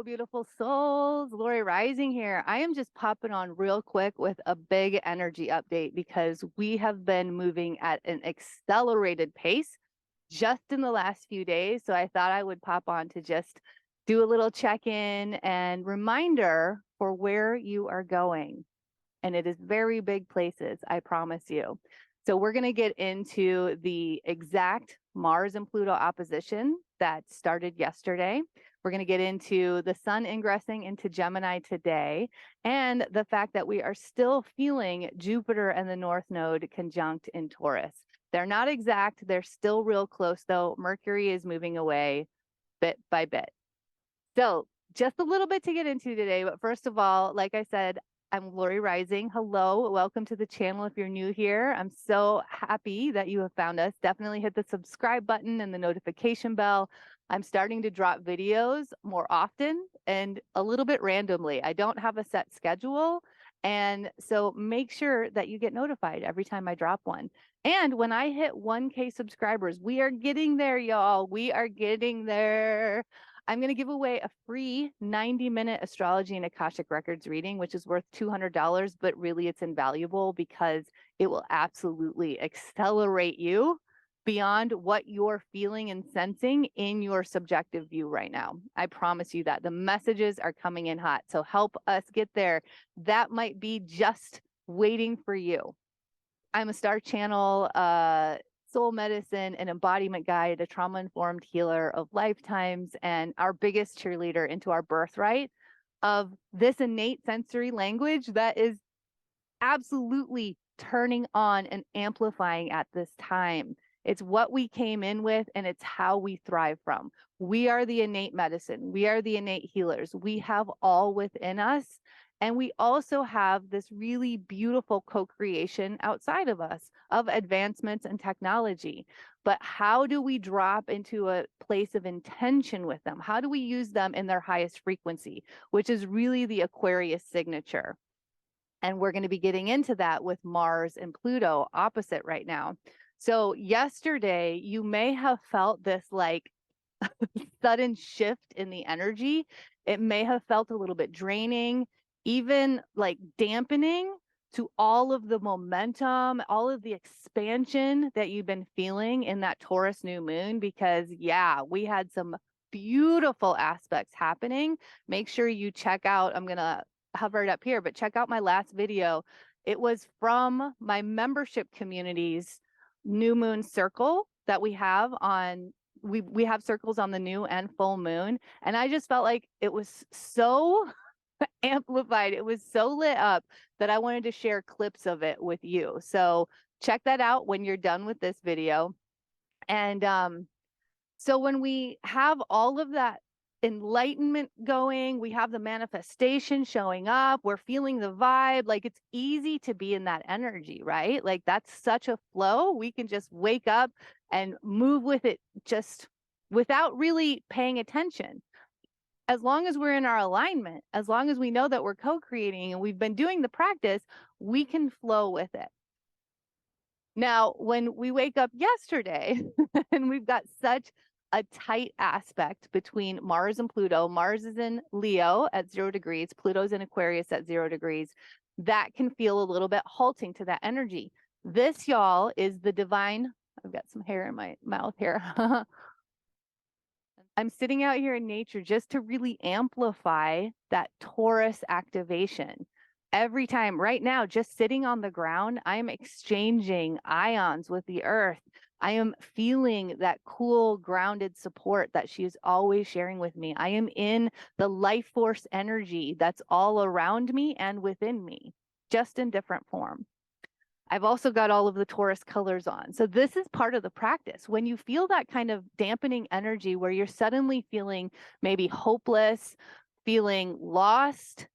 Hello, beautiful souls. Lori Rising here. I am just popping on real quick with a big energy update because we have been moving at an accelerated pace just in the last few days. So I thought I would pop on to just do a little check-in and reminder for where you are going. And it is very big places, I promise you. So we're going to get into the exact Mars and Pluto opposition that started yesterday. We're going to get into the sun ingressing into Gemini today, and the fact that we are still feeling Jupiter and the North Node conjunct in Taurus. They're not exact. They're still real close, though. Mercury is moving away bit by bit. So just a little bit to get into today. But first of all, like I said, I'm Lori Rising. Hello, welcome to the channel if you're new here. I'm so happy that you have found us. Definitely hit the subscribe button and the notification bell. I'm starting to drop videos more often and a little bit randomly. I don't have a set schedule. And so make sure that you get notified every time I drop one. And when I hit 1K subscribers, we are getting there, y'all. We are getting there. I'm going to give away a free 90-minute astrology and Akashic records reading, which is worth $200, but really it's invaluable because it will absolutely accelerate you beyond what you're feeling and sensing in your subjective view right now. I promise you that. The messages are coming in hot, so help us get there. That might be just waiting for you. I'm a star channel, soul medicine, an embodiment guide, a trauma-informed healer of lifetimes, and our biggest cheerleader into our birthright of this innate sensory language that is absolutely turning on and amplifying at this time. It's what we came in with, and it's how we thrive from. We are the innate medicine. We are the innate healers. We have all within us. And we also have this really beautiful co-creation outside of us of advancements and technology. But how do we drop into a place of intention with them? How do we use them in their highest frequency, which is really the Aquarius signature? And we're going to be getting into that with Mars and Pluto opposite right now. So yesterday, you may have felt this like sudden shift in the energy. It may have felt a little bit draining, even like dampening to all of the momentum, all of the expansion that you've been feeling in that Taurus New Moon, because yeah, we had some beautiful aspects happening. Make sure you check out, I'm going to hover it up here, but check out my last video. It was from my membership community's new moon circle that we have on, we have circles on the new and full moon. And I just felt like it was so amplified. It was so lit up that I wanted to share clips of it with you. So check that out when you're done with this video. And so when we have all of that enlightenment going, we have the manifestation showing up, we're feeling the vibe, like it's easy to be in that energy, right? Like that's such a flow. We can just wake up and move with it just without really paying attention. As long as we're in our alignment, as long as we know that we're co-creating and we've been doing the practice, we can flow with it. Now, when we wake up yesterday and we've got such a tight aspect between Mars and Pluto, Mars is in Leo at 0 degrees, Pluto's in Aquarius at 0 degrees, that can feel a little bit halting to that energy. This, y'all, is the divine, I've got some hair in my mouth here. I'm sitting out here in nature just to really amplify that Taurus activation. Every time, right now, just sitting on the ground, I'm exchanging ions with the earth. I am feeling that cool, grounded support that she is always sharing with me. I am in the life force energy that's all around me and within me, just in different form. I've also got all of the Taurus colors on. So this is part of the practice. When you feel that kind of dampening energy where you're suddenly feeling maybe hopeless, feeling lost,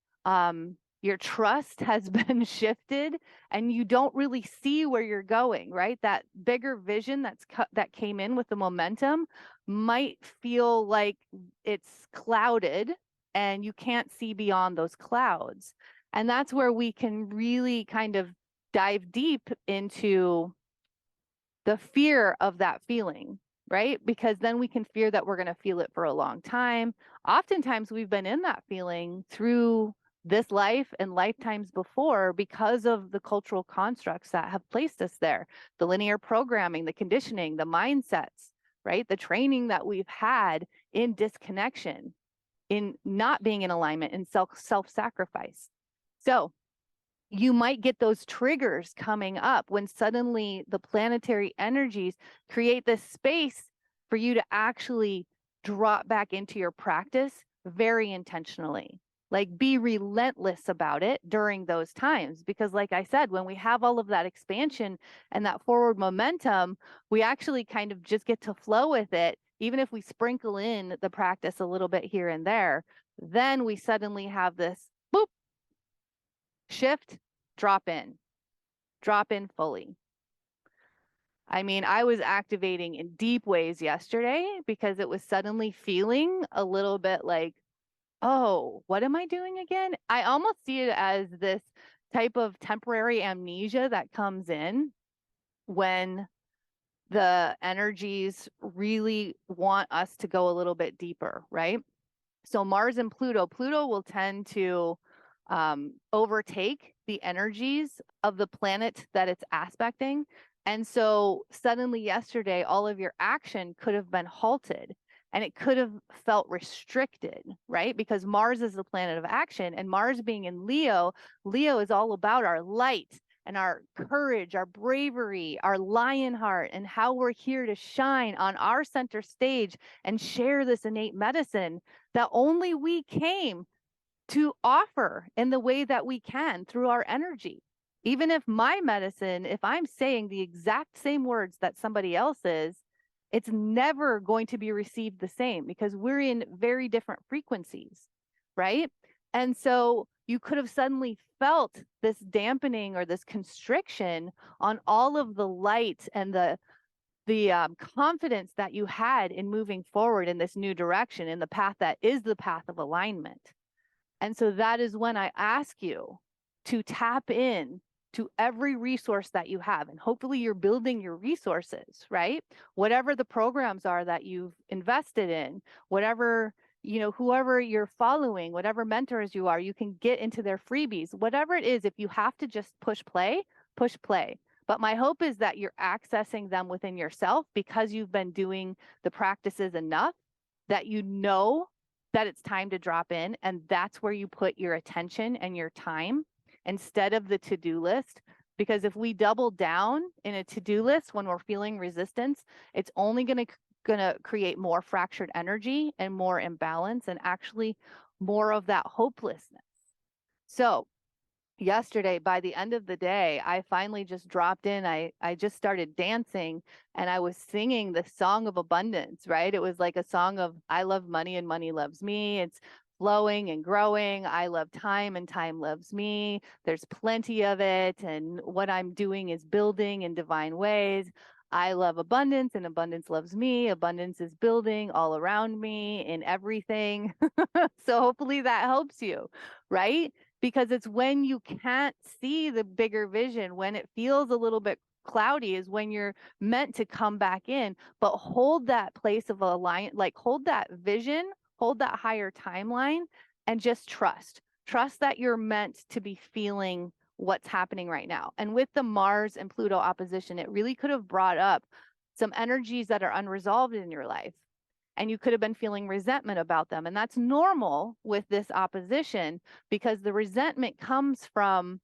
your trust has been shifted and you don't really see where you're going, right? That bigger vision that came in with the momentum might feel like it's clouded and you can't see beyond those clouds. And that's where we can really kind of dive deep into the fear of that feeling. right? Because then we can fear that we're going to feel it for a long time. Oftentimes we've been in that feeling through this life and lifetimes before because of the cultural constructs that have placed us there. The linear programming, the conditioning, the mindsets, right? The training that we've had in disconnection, in not being in alignment, in self-sacrifice. So you might get those triggers coming up when suddenly the planetary energies create this space for you to actually drop back into your practice very intentionally. Like, be relentless about it during those times. Because like I said, when we have all of that expansion and that forward momentum, we actually kind of just get to flow with it. Even if we sprinkle in the practice a little bit here and there, then we suddenly have this boop, shift, drop in fully. I mean, I was activating in deep ways yesterday because it was suddenly feeling a little bit like, oh, what am I doing again? I almost see it as this type of temporary amnesia that comes in when the energies really want us to go a little bit deeper, right? So Mars and Pluto will tend to overtake the energies of the planet that it's aspecting. And so suddenly yesterday, all of your action could have been halted and it could have felt restricted, right? Because Mars is the planet of action, and Mars being in Leo, Leo is all about our light and our courage, our bravery, our lion heart, and how we're here to shine on our center stage and share this innate medicine that only we came to offer in the way that we can through our energy. Even if my medicine, if I'm saying the exact same words that somebody else is, it's never going to be received the same because we're in very different frequencies, right? And so you could have suddenly felt this dampening or this constriction on all of the light and the confidence that you had in moving forward in this new direction, in the path that is the path of alignment. And so that is when I ask you to tap in to every resource that you have. And hopefully you're building your resources, right? Whatever the programs are that you've invested in, whatever, whoever you're following, whatever mentors you are, you can get into their freebies. Whatever it is, if you have to just push play, push play. But my hope is that you're accessing them within yourself because you've been doing the practices enough that you know that it's time to drop in. And that's where you put your attention and your time instead of the to-do list. Because if we double down in a to-do list when we're feeling resistance, it's only going to create more fractured energy and more imbalance and actually more of that hopelessness. So yesterday, by the end of the day, I finally just dropped in. I just started dancing and I was singing the song of abundance, right? It was like a song of, I love money and money loves me. It's flowing and growing. I love time and time loves me. There's plenty of it. And what I'm doing is building in divine ways. I love abundance and abundance loves me. Abundance is building all around me in everything. So hopefully that helps you, right? Because it's when you can't see the bigger vision, when it feels a little bit cloudy, is when you're meant to come back in. But hold that place of alignment, like hold that vision, hold that higher timeline, and just trust. Trust that you're meant to be feeling what's happening right now. And with the Mars and Pluto opposition, it really could have brought up some energies that are unresolved in your life. And you could have been feeling resentment about them. And that's normal with this opposition because the resentment comes from,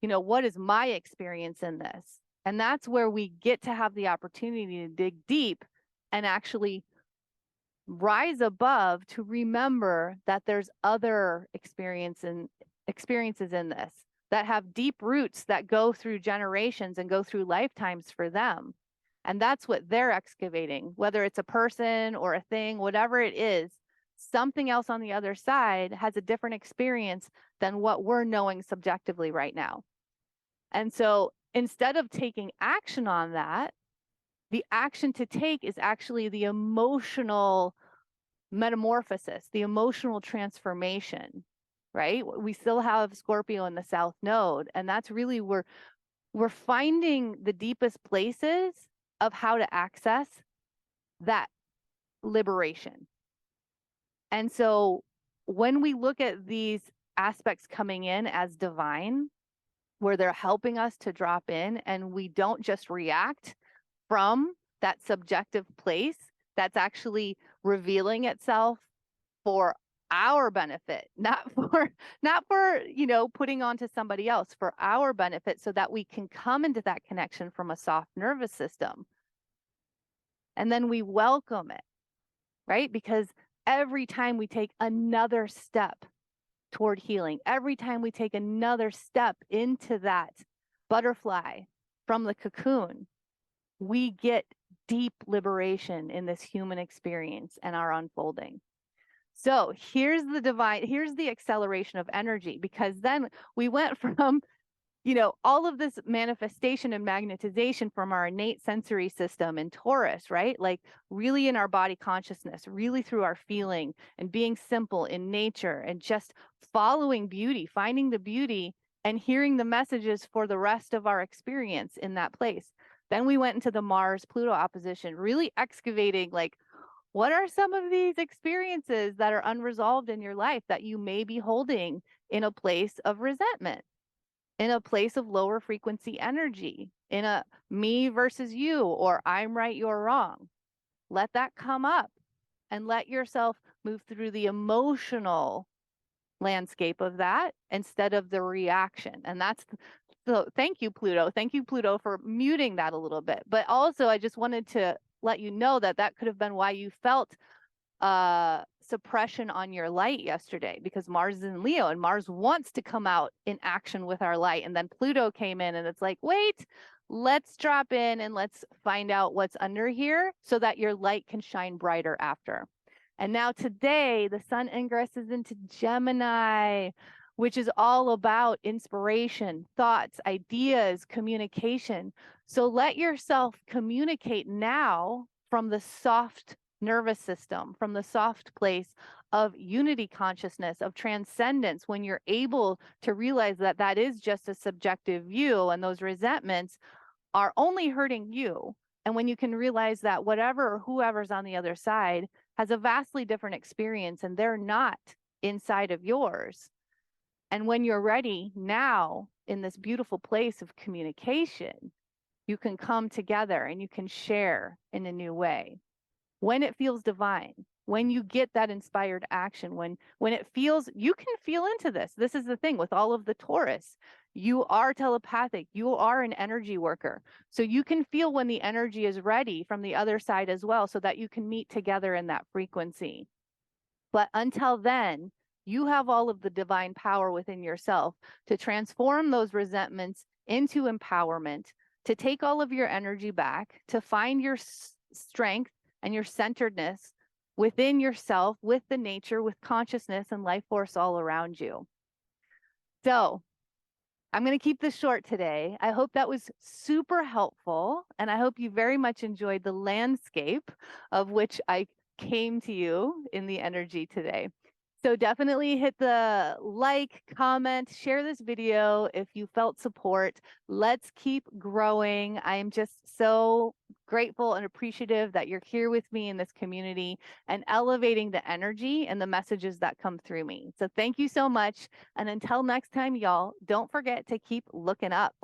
what is my experience in this? And that's where we get to have the opportunity to dig deep and actually rise above to remember that there's other experiences in this that have deep roots that go through generations and go through lifetimes for them. And that's what they're excavating, whether it's a person or a thing, whatever it is, something else on the other side has a different experience than what we're knowing subjectively right now. And so instead of taking action on that, the action to take is actually the emotional metamorphosis, the emotional transformation, right? We still have Scorpio in the South Node, and that's really where we're finding the deepest places of how to access that liberation. And so when we look at these aspects coming in as divine, where they're helping us to drop in and we don't just react from that subjective place that's actually revealing itself for our benefit, not for putting on to somebody else, for our benefit, so that we can come into that connection from a soft nervous system. And then we welcome it, right? Because every time we take another step toward healing, every time we take another step into that butterfly from the cocoon, we get deep liberation in this human experience and our unfolding. So here's the acceleration of energy, because then we went from, all of this manifestation and magnetization from our innate sensory system in Taurus, right? Like really in our body consciousness, really through our feeling and being simple in nature and just following beauty, finding the beauty and hearing the messages for the rest of our experience in that place. Then we went into the Mars-Pluto opposition, really excavating, like, what are some of these experiences that are unresolved in your life that you may be holding in a place of resentment, in a place of lower frequency energy, in a me versus you, or I'm right, you're wrong? Let that come up and let yourself move through the emotional landscape of that instead of the reaction. And that's so thank you, Pluto. Thank you, Pluto, for muting that a little bit. But also, I just wanted to let you know that that could have been why you felt suppression on your light yesterday, because Mars is in Leo and Mars wants to come out in action with our light. And then Pluto came in and it's like, wait, let's drop in and let's find out what's under here so that your light can shine brighter after. And now today, the sun ingresses into Gemini, which is all about inspiration, thoughts, ideas, communication. So let yourself communicate now from the soft nervous system, from the soft place of unity consciousness, of transcendence, when you're able to realize that that is just a subjective view and those resentments are only hurting you. And when you can realize that whatever or whoever's on the other side has a vastly different experience and they're not inside of yours. And when you're ready now in this beautiful place of communication, you can come together and you can share in a new way. When it feels divine, when you get that inspired action, when it feels, you can feel into this. This is the thing with all of the Taurus. You are telepathic. You are an energy worker. So you can feel when the energy is ready from the other side as well, so that you can meet together in that frequency. But until then, you have all of the divine power within yourself to transform those resentments into empowerment, to take all of your energy back, to find your strength and your centeredness within yourself, with the nature, with consciousness and life force all around you. So I'm going to keep this short today. I hope that was super helpful, and I hope you very much enjoyed the landscape of which I came to you in the energy today. So definitely hit the like, comment, share this video if you felt support. Let's keep growing. I am just so grateful and appreciative that you're here with me in this community and elevating the energy and the messages that come through me. So thank you so much. And until next time, y'all, don't forget to keep looking up.